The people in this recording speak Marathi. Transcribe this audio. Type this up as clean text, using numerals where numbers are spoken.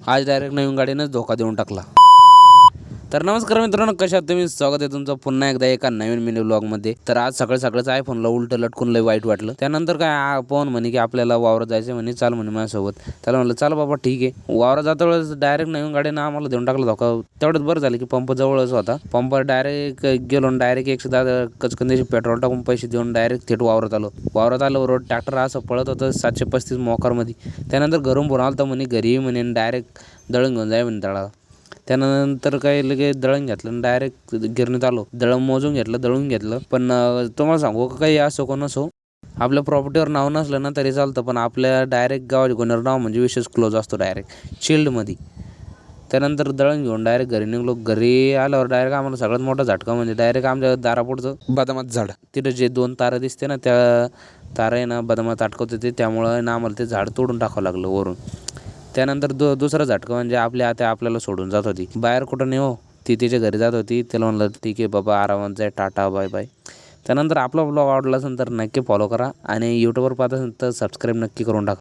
आज डायरेक्ट नवीन गाडीनंच धोका देऊन टाकला. तर नमस्कार मित्रांनो, कशा आहात तुम्ही? स्वागत आहे तुमचं पुन्हा एकदा एका नवीन मिनी व्लॉगमध्ये. तर आज सकाळचं आयफोनला उलटं लटकून लय वाईट वाटलं. त्यानंतर काय पवन म्हणे की आपल्याला वावरात जायचं म्हणे, चाल म्हणे माझ्यासोबत. त्याला म्हणलं चाल बाबा ठीक आहे. वावरात जाता वेळेस डायरेक्ट नवीन गाडीनं आम्हाला देऊन टाकला धोका. तेवढंच बरं झालं की पंप जवळच होता. पंपावर डायरेक्ट गेलो आणि डायरेक्ट 110 कचकंदीचे पेट्रोल टाकून पैसे देऊन डायरेक्ट थेट वावरात आलो. वावरात आल्यावर ट्रॅक्टर असं पळत होतं 735 मोकारमध्ये. त्यानंतर घरून फोन आला तर म्हणे घरी म्हणे डायरेक्ट दळण घेऊन जाय म्हणे दळा. त्यानंतर काय लगेच दळण घेतलं आणि डायरेक्ट गिरणीत आलो. दळण मोजून घेतलं, दळून घेतलं. पण तुम्हाला सांगू का, काही असो कोण असो, आपल्या प्रॉपर्टीवर नाव नसलं ना तरी चालतं, पण आपल्या डायरेक्ट गावाच्या गुन्ह्यावर नाव म्हणजे विशेष क्लोज असतो डायरेक्ट शिल्डमध्ये. त्यानंतर दळण घेऊन डायरेक्ट घरी निघलो. घरी आल्यावर डायरेक्ट आम्हाला सगळ्यात मोठा झटका म्हणजे डायरेक्ट आमच्या दारापुढचं बदामाचं झाड, तिथं जे 2 तारं दिसते ना, त्या तारं आहे ना बदामात अटकवत होते. त्यामुळं ना आम्हाला ते झाड तोडून टाकावं लागलं वरून. त्यानंतर दुसरा झटका म्हणजे आपली आत्या आपल्याला सोडून जात होती. बाहेर कुठं नाही हो, ती तिच्या घरी जात होती. तिला म्हणलं ठीक आहे बाबा, आरामात जाय, टाटा बाय बाय. त्यानंतर आपला ब्लॉग आवडला असेल तर नक्की फॉलो करा आणि यूट्यूबवर पाहत असेल तर सबस्क्राईब नक्की करून टाका.